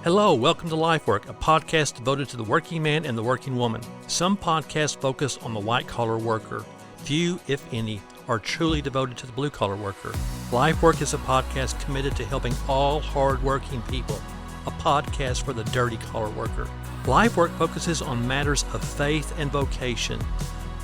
Hello, welcome to Lifework, a podcast devoted to the working man and the working woman. Some podcasts focus on the white-collar worker. Few, if any, are truly devoted to the blue-collar worker. Lifework is a podcast committed to helping all hard-working people, a podcast for the dirty-collar worker. Lifework focuses on matters of faith and vocation.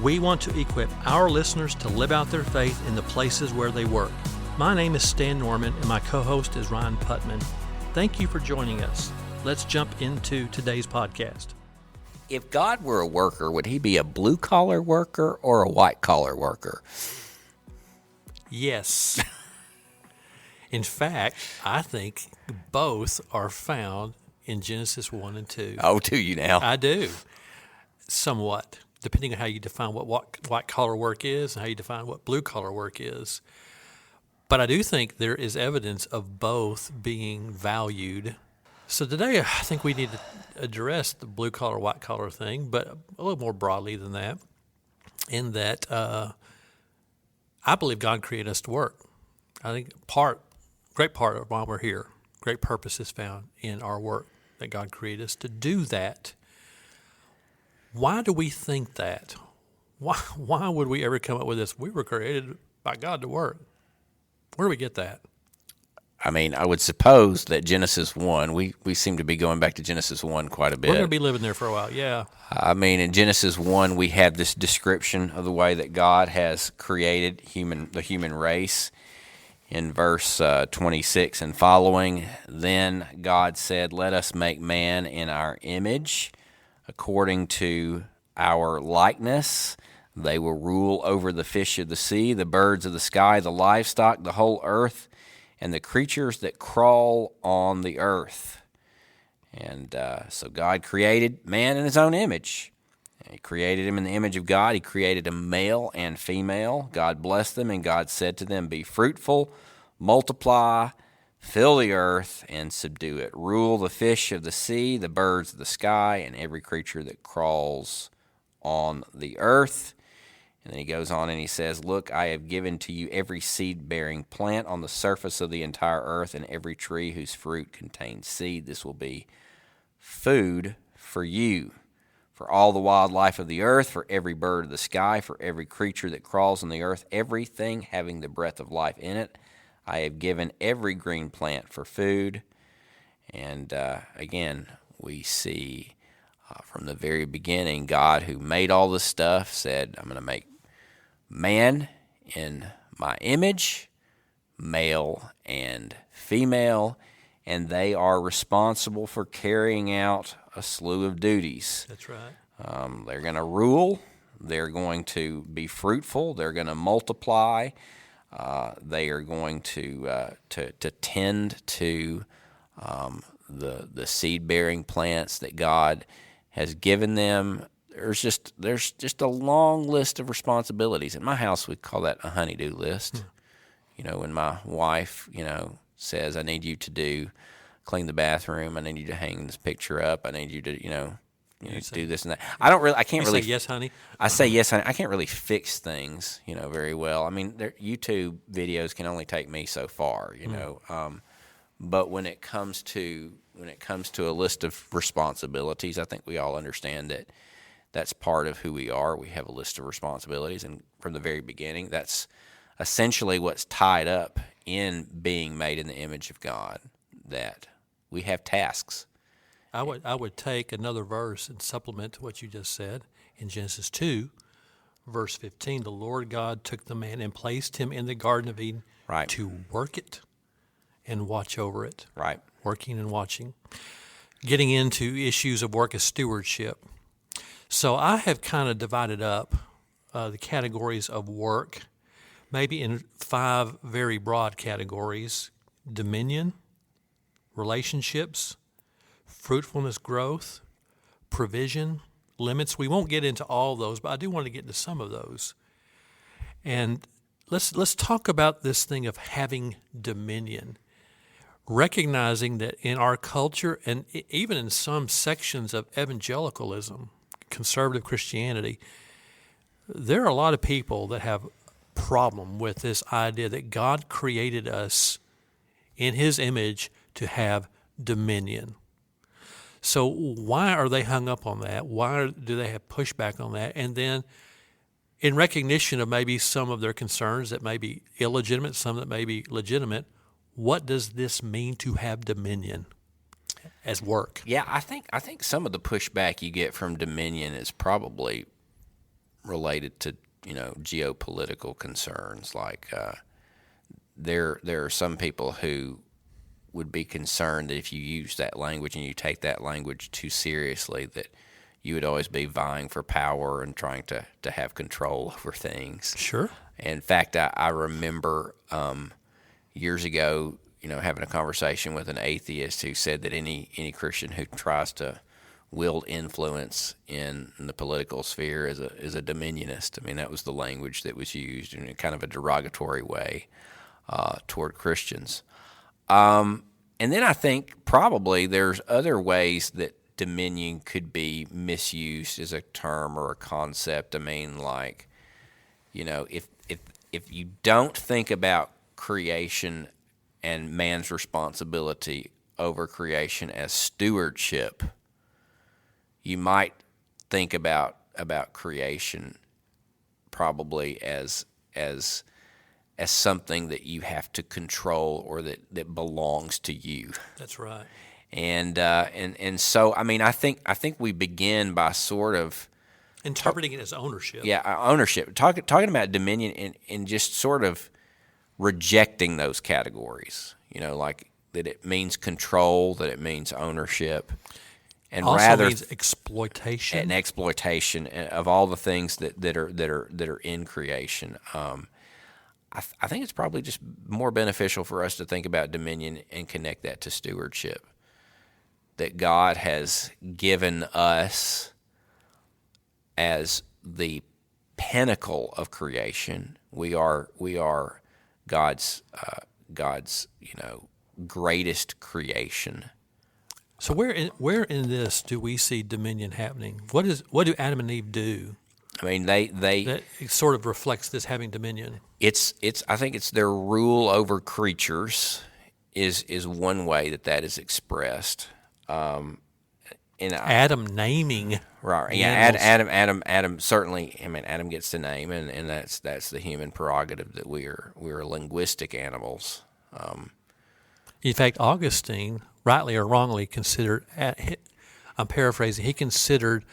We want to equip our listeners to live out their faith in the places where they work. My name is Stan Norman, and my co-host is Rhyne Putman. Thank you for joining us. Let's jump into today's podcast. If God were a worker, would he be a blue-collar worker or a white-collar worker? Yes. In fact, I think both are found in Genesis 1 and 2. Oh, do you now? I do. Somewhat, depending on how you define what white-collar work is and how you define what blue-collar work is. But I do think there is evidence of both being valued. So today I think we need to address the blue-collar, white-collar thing, but a little more broadly than that, in that I believe God created us to work. I think great part of why we're here, great purpose is found in our work, that God created us to do that. Why do we think that? Why would we ever come up with this? We were created by God to work. Where do we get that? I mean, I would suppose that Genesis 1, we seem to be going back to Genesis 1 quite a bit. We're going to be living there for a while, yeah. I mean, in Genesis 1, we have this description of the way that God has created the human race. In verse 26 and following, then God said, "Let us make man in our image, according to our likeness. They will rule over the fish of the sea, the birds of the sky, the livestock, the whole earth, and the creatures that crawl on the earth." And so God created man in his own image. He created him in the image of God. He created them male and female. God blessed them, and God said to them, "Be fruitful, multiply, fill the earth, and subdue it. Rule the fish of the sea, the birds of the sky, and every creature that crawls on the earth." And then he goes on and he says, "Look, I have given to you every seed-bearing plant on the surface of the entire earth, and every tree whose fruit contains seed. This will be food for you, for all the wildlife of the earth, for every bird of the sky, for every creature that crawls on the earth, everything having the breath of life in it. I have given every green plant for food." And again, we see from the very beginning, God, who made all this stuff, said, "I'm going to make man in my image, male and female, and they are responsible for carrying out a slew of duties." That's right. They're going to rule. They're going to be fruitful. They're going to multiply. They are going to tend to the seed-bearing plants that God has given them. There's just a long list of responsibilities. In my house, we call that a honey-do list. You know, when my wife, says, "I need you to clean the bathroom. I need you to hang this picture up. I need you to, do this and that." I can't really. Say yes, honey. I say yes, honey. I can't really fix things, very well. I mean, YouTube videos can only take me so far, But when it comes to a list of responsibilities, I think we all understand that that's part of who we are. We have a list of responsibilities, and from the very beginning, that's essentially what's tied up in being made in the image of God, that we have tasks. I would take another verse and supplement what you just said. In Genesis 2, verse 15, the Lord God took the man and placed him in the Garden of Eden to work it and watch over it. Right. Working and watching. Getting into issues of work as stewardship. So I have kind of divided up the categories of work, maybe in 5 very broad categories: dominion, relationships, fruitfulness, growth, provision, limits. We won't get into all of those, but I do want to get into some of those. And let's talk about this thing of having dominion. Recognizing that in our culture, and even in some sections of evangelicalism, conservative Christianity, there are a lot of people that have problem with this idea that God created us in His image to have dominion. So why are they hung up on that? Why do they have pushback on that? And then in recognition of maybe some of their concerns that may be illegitimate, some that may be legitimate, what does this mean to have dominion as work? Yeah, I think some of the pushback you get from dominion is probably related to geopolitical concerns. Like there are some people who would be concerned that if you use that language and you take that language too seriously, that you would always be vying for power and trying to have control over things. Sure. In fact, I remember years ago, having a conversation with an atheist who said that any Christian who tries to wield influence in the political sphere is a dominionist. I mean, that was the language that was used in kind of a derogatory way toward Christians. And then I think probably there's other ways that dominion could be misused as a term or a concept. I mean, like, if you don't think about creation and man's responsibility over creation as stewardship, you might think about creation probably as something that you have to control or that belongs to you. That's right. And so I mean I think we begin by sort of interpreting it as ownership. Yeah, ownership. Talking about dominion and just sort of rejecting those categories. Like that it means control, that it means ownership, and also rather means exploitation. And exploitation of all the things that are in creation. I think it's probably just more beneficial for us to think about dominion and connect that to stewardship. That God has given us as the pinnacle of creation. We are God's greatest creation. So where in this do we see dominion happening? What do Adam and Eve do? I mean, they that sort of reflects this having dominion. I think it's their rule over creatures is one way that is expressed. Adam naming, right? Yeah, Adam certainly. I mean, Adam gets to name, and that's the human prerogative that we are linguistic animals. In fact, Augustine, rightly or wrongly, considered. I'm paraphrasing. He considered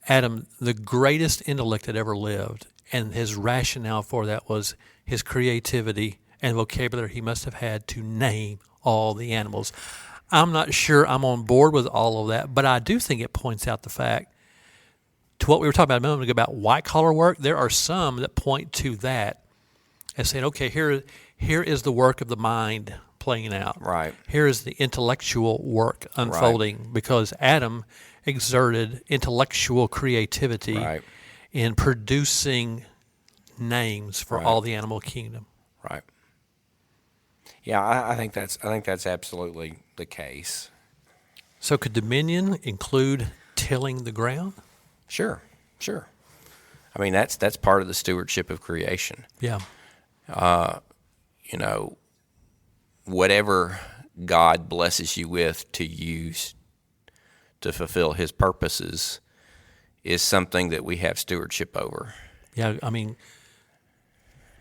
Adam the greatest intellect that ever lived, and his rationale for that was his creativity and vocabulary he must have had to name all the animals. I'm not sure I'm on board with all of that, but I do think it points out the fact to what we were talking about a moment ago about white-collar work. There are some that point to that and saying, okay, here is the work of the mind playing out. Right. Here is the intellectual work unfolding, right, because Adam exerted intellectual creativity, right, in producing names for, right, all the animal kingdom. Right. Yeah, I think that's absolutely the case. So could dominion include tilling the ground? Sure. I mean, that's part of the stewardship of creation. Yeah. Whatever God blesses you with to use to fulfill His purposes is something that we have stewardship over. Yeah, I mean,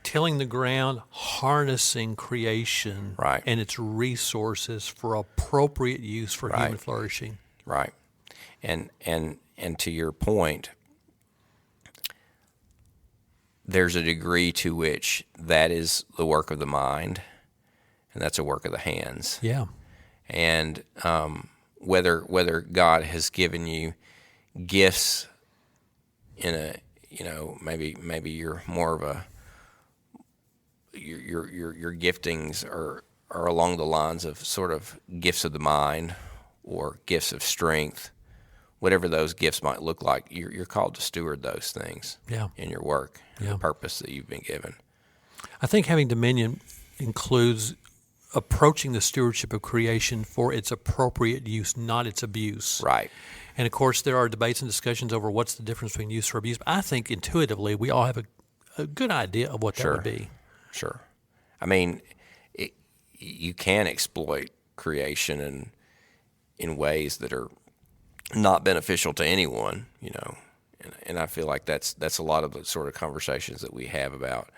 tilling the ground, harnessing creation, right, and its resources for appropriate use for, right, human flourishing. Right. And to your point, there's a degree to which that is the work of the mind, and that's a work of the hands. Yeah. And whether God has given you gifts in a, maybe you're more of a your giftings are along the lines of sort of gifts of the mind or gifts of strength, whatever those gifts might look like. You're called to steward those things, yeah, in your work, yeah, the purpose that you've been given. I think having dominion includes approaching the stewardship of creation for its appropriate use, not its abuse. Right. And of course, there are debates and discussions over what's the difference between use or abuse. But I think intuitively we all have a good idea of what that would be. Sure. I mean, you can exploit creation in ways that are not beneficial to anyone, and I feel like that's a lot of the sort of conversations that we have about,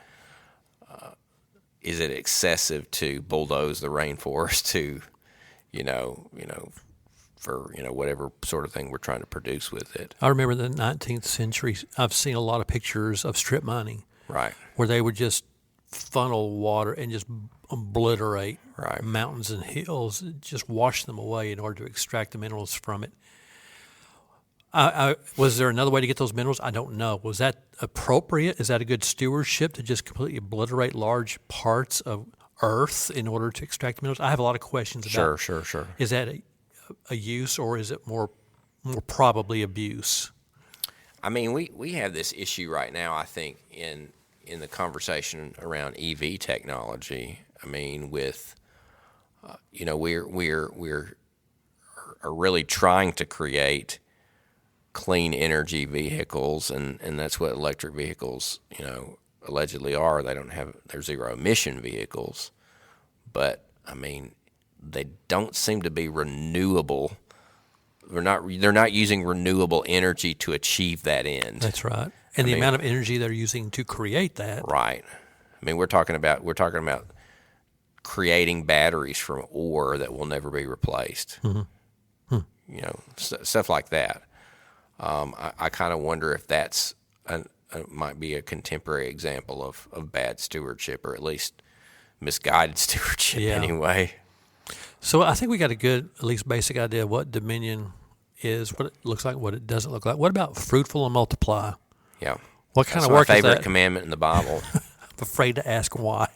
is it excessive to bulldoze the rainforest to, for, whatever sort of thing we're trying to produce with it. I remember the 19th century, I've seen a lot of pictures of strip mining. Right. Where they would just funnel water and just obliterate Right. mountains and hills, just wash them away in order to extract the minerals from it. Was there another way to get those minerals? I don't know. Was that appropriate? Is that a good stewardship to just completely obliterate large parts of Earth in order to extract minerals? I have a lot of questions about. Sure. Is that a use, or is it more probably abuse? I mean, we have this issue right now, I think, in the conversation around EV technology. I mean, with we're really trying to create clean energy vehicles, and that's what electric vehicles, allegedly are. They're zero emission vehicles, but I mean, they don't seem to be renewable. They're not using renewable energy to achieve that end. That's right. And the amount of energy they're using to create that. Right. I mean, we're talking about creating batteries from ore that will never be replaced. Mm-hmm. Stuff like that. I kind of wonder if that's might be a contemporary example of bad stewardship, or at least misguided stewardship anyway. So I think we got a good, at least basic idea of what dominion is, what it looks like, what it doesn't look like. What about fruitful and multiply? Yeah. What kind That's of work my is that? favorite commandment in the Bible. I'm afraid to ask why.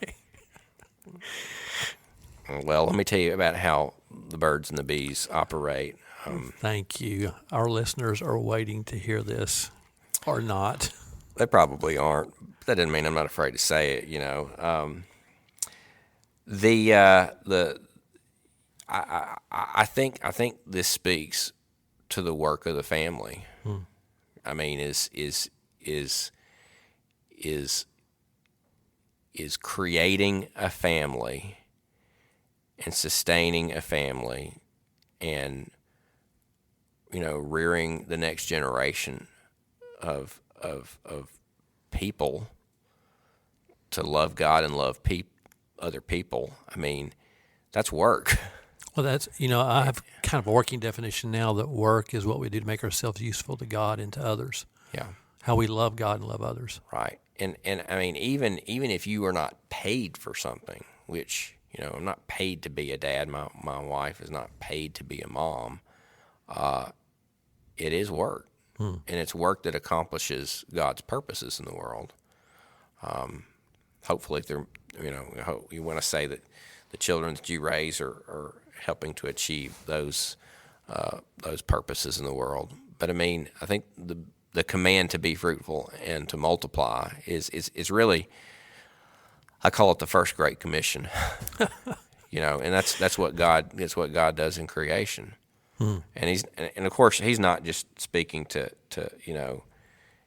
Well, let me tell you about how the birds and the bees operate. Thank you. Our listeners are waiting to hear this, or not. They probably aren't. But that doesn't mean I'm not afraid to say it. I think this speaks to the work of the family. I mean, is creating a family and sustaining a family, and rearing the next generation of people to love God and love other people. I mean, that's work. Well, that's, I have kind of a working definition now that work is what we do to make ourselves useful to God and to others. Yeah. How we love God and love others. Right. And I mean, even if you are not paid for something, which, I'm not paid to be a dad. My wife is not paid to be a mom. It is work. And it's work that accomplishes God's purposes in the world. Hopefully, if they're, you want to say that the children that you raise are helping to achieve those purposes in the world. But I mean, I think the command to be fruitful and to multiply is really, I call it the first Great Commission. And that's what God does in creation. And of course he's not just speaking to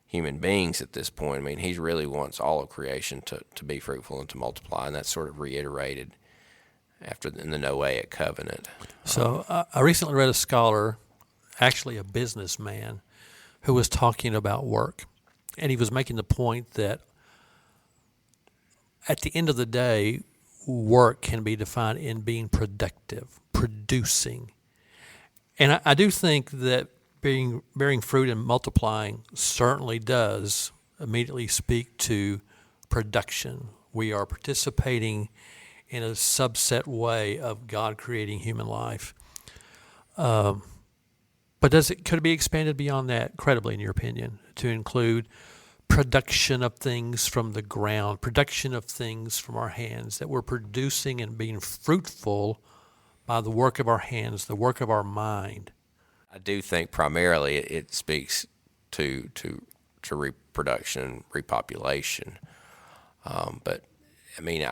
human beings at this point. I mean, he really wants all of creation to be fruitful and to multiply, and that's sort of reiterated in the Noahic covenant. So I recently read a scholar, actually a businessman, who was talking about work, and he was making the point that at the end of the day, work can be defined in being productive, producing. And I do think that bearing fruit and multiplying certainly does immediately speak to production. We are participating in a subset way of God creating human life. But could it be expanded beyond that, credibly, in your opinion, to include production of things from the ground, production of things from our hands, that we're producing and being fruitful by the work of our hands, the work of our mind? I do think primarily it speaks to reproduction and repopulation. But I mean,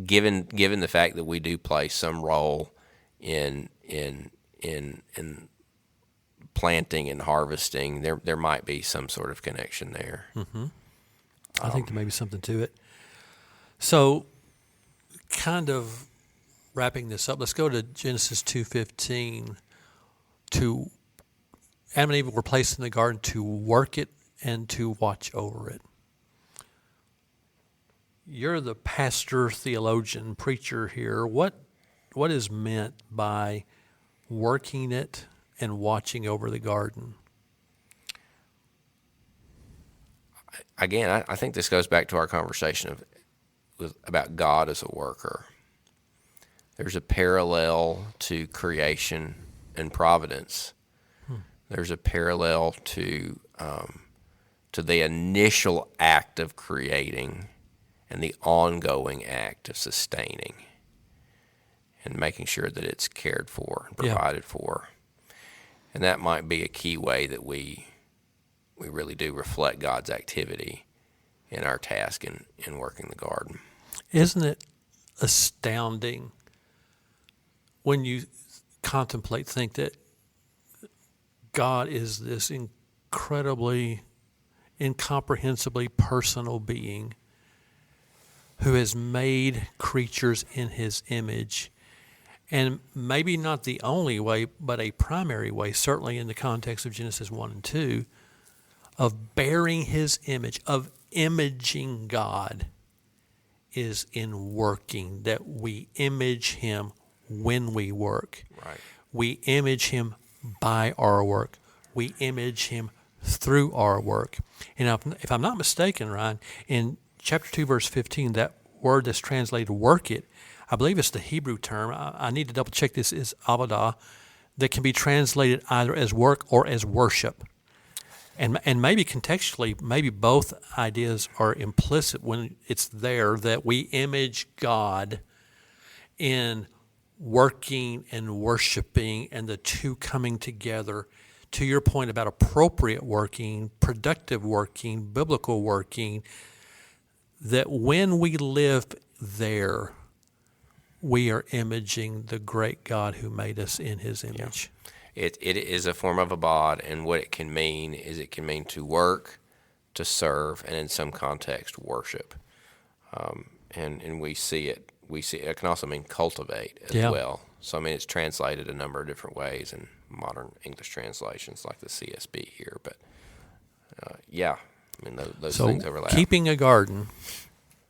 given the fact that we do play some role in planting and harvesting, there might be some sort of connection there. Mm-hmm. I think there may be something to it. So, kind of wrapping this up, let's go to Genesis 2:15 to Adam and Eve were placed in the garden to work it and to watch over it. You're the pastor, theologian, preacher here. What is meant by working it and watching over the garden? Again, I think this goes back to our conversation about God as a worker. There's a parallel to creation and providence. There's a parallel to the initial act of creating and the ongoing act of sustaining and making sure that it's cared for and provided for. And that might be a key way that we really do reflect God's activity in our task in working the garden. Isn't it astounding when you think that God is this incredibly, incomprehensibly personal being who has made creatures in his image, and maybe not the only way, but a primary way, certainly in the context of Genesis 1 and 2, of bearing his image, of imaging God, is in working, that we image him when we work. Right. We image him by our work. We image him through our work. And if I'm not mistaken, Ryan, in chapter 2, verse 15, that word that's translated work it, I believe it's the Hebrew term. I need to double check this, is avodah, that can be translated either as work or as worship. And maybe contextually, maybe both ideas are implicit when it's there, that we image God in working and worshiping and the two coming together. To your point about appropriate working, productive working, biblical working, that when we live there, we are imaging the great God who made us in his image. It is a form of abad, and what it can mean is it can mean to work, to serve, and in some context, worship. And we see it. It can also mean cultivate as well. So, I mean, it's translated a number of different ways in modern English translations like the CSB here. But, I mean, those things overlap. Keeping a garden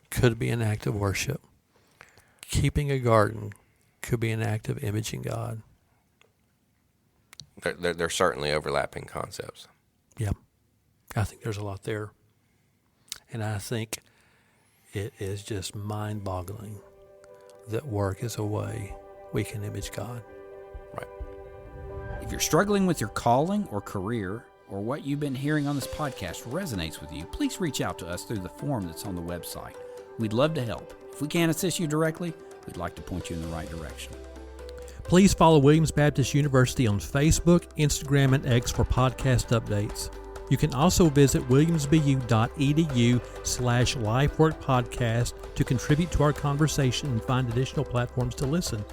could be an act of worship. Keeping a garden could be an act of imaging God. They're certainly overlapping concepts. Yeah. I think there's a lot there. And I think it is just mind-boggling that work is a way we can image God. Right. If you're struggling with your calling or career, or what you've been hearing on this podcast resonates with you, please reach out to us through the form that's on the website. We'd love to help. If we can't assist you directly, we'd like to point you in the right direction. Please follow Williams Baptist University on Facebook, Instagram, and X for podcast updates. You can also visit williamsbu.edu/Lifework Podcast to contribute to our conversation and find additional platforms to listen.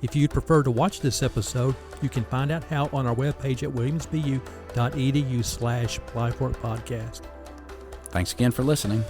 If you'd prefer to watch this episode, you can find out how on our webpage at williamsbu.edu/Lifework Podcast. Thanks again for listening.